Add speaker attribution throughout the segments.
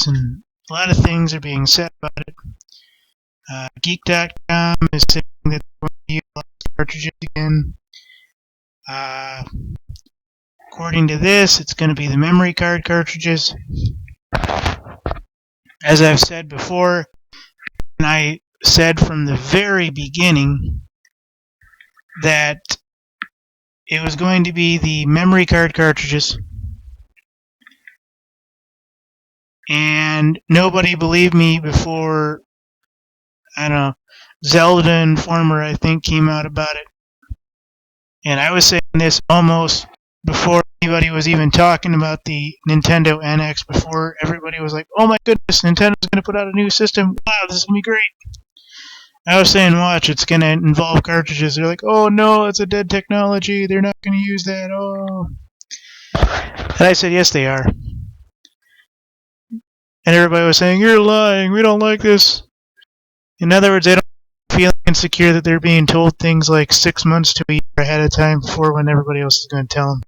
Speaker 1: and a lot of things are being said about it. Geek.com is saying that they're going to use cartridges again. According to this, it's going to be the memory card cartridges. As I've said before, and I said from the very beginning that it was going to be the memory card cartridges, and nobody believed me before, I don't know, Zelda Informer, I think, came out about it. And I was saying this almost before anybody was even talking about the Nintendo NX, before everybody was like, oh my goodness, Nintendo's going to put out a new system. Wow, this is going to be great. I was saying, watch, it's going to involve cartridges. They're like, oh no, it's a dead technology. They're not going to use that. Oh. And I said, yes, they are. And everybody was saying, you're lying. We don't like this. In other words, they don't feel insecure that they're being told things like 6 months to a year ahead of time before when everybody else is going to tell them.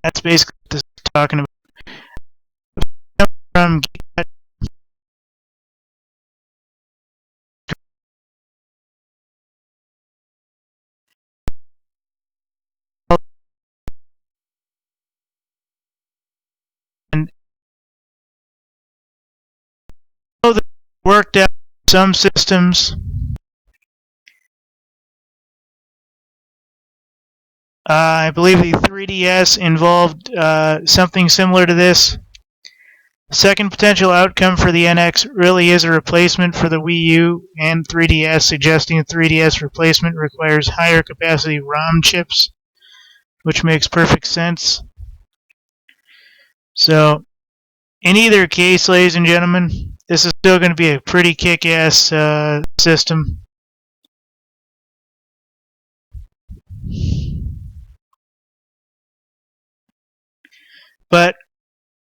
Speaker 1: That's basically what this is talking about. From and that worked out some systems. I believe the 3DS involved something similar to this. Second potential outcome for the NX really is a replacement for the Wii U and 3DS, suggesting a 3DS replacement requires higher capacity ROM chips, which makes perfect sense. So, in either case, ladies and gentlemen, this is still going to be a pretty kick-ass system. But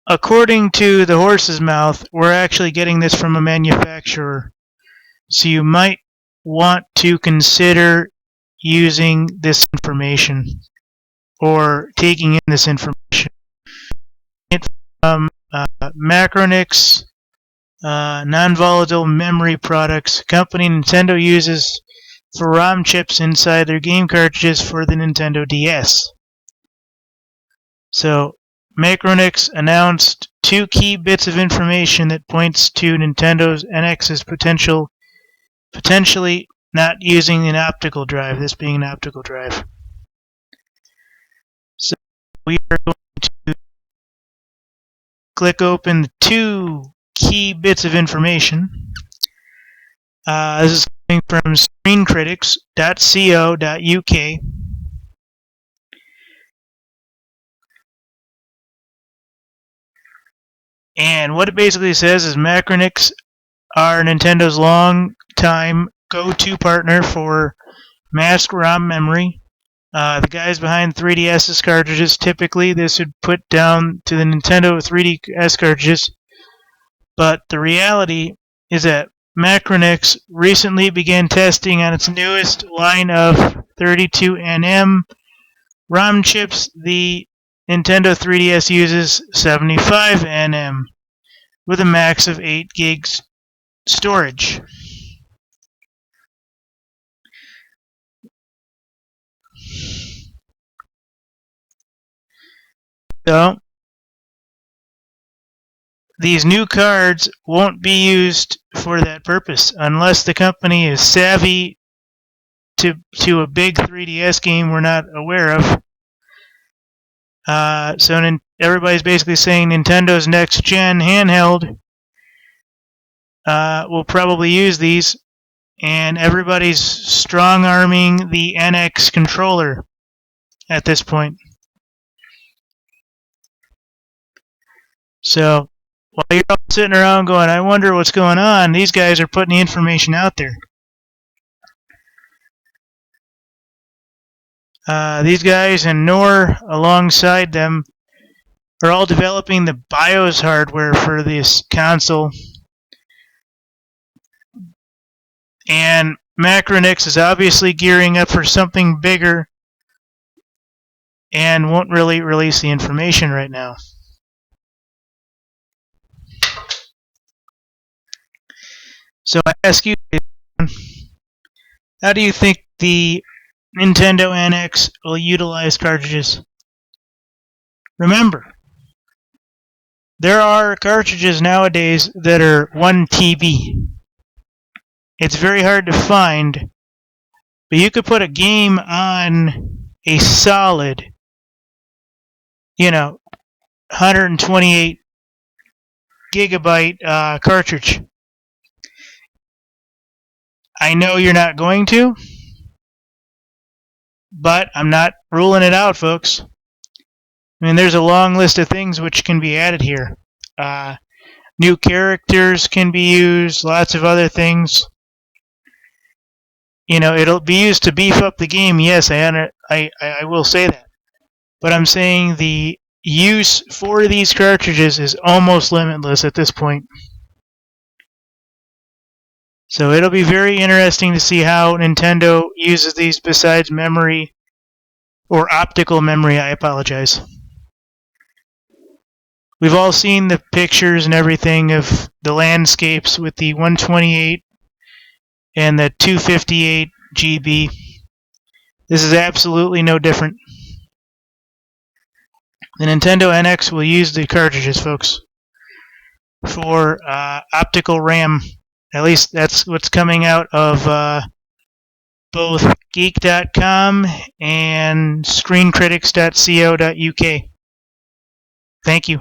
Speaker 1: according to the horse's mouth, we're actually getting this from a manufacturer. So you might want to consider using this information or taking in this information. It's from Macronix Nonvolatile Memory Products, company Nintendo uses for ROM chips inside their game cartridges for the Nintendo DS. So Macronix announced 2 key bits of information that points to Nintendo's NX's potentially not using an optical drive, this being an optical drive. So we are going to click open the 2 key bits of information. This is coming from screencritics.co.uk. And what it basically says is Macronix are Nintendo's long-time go-to partner for masked ROM memory. The guys behind 3DS's cartridges, typically this would put down to the Nintendo 3DS cartridges. But the reality is that Macronix recently began testing on its newest line of 32nm ROM chips. The Nintendo 3DS uses 75nm with a max of 8 gigs storage. So these new cards won't be used for that purpose unless the company is savvy to a big 3DS game we're not aware of. So everybody's basically saying Nintendo's next-gen handheld will probably use these, and everybody's strong-arming the NX controller at this point. So while you're all sitting around going, I wonder what's going on, these guys are putting the information out there. These guys and Nor alongside them are all developing the BIOS hardware for this console. And Macronix is obviously gearing up for something bigger and won't really release the information right now. So I ask you, how do you think the Nintendo NX will utilize cartridges? Remember, there are cartridges nowadays that are 1 TB. It's very hard to find, but you could put a game on a solid, 128 gigabyte cartridge. I know you're not going to, but I'm not ruling it out, folks. I mean, there's a long list of things which can be added here. New characters can be used, lots of other things. It'll be used to beef up the game. Yes, I will say that. But I'm saying the use for these cartridges is almost limitless at this point. So it'll be very interesting to see how Nintendo uses these besides memory, or optical memory, I apologize. We've all seen the pictures and everything of the landscapes with the 128 and the 258 GB. This is absolutely no different. The Nintendo NX will use the cartridges, folks, for optical RAM. At least that's what's coming out of both geek.com and screencritics.co.uk. Thank you.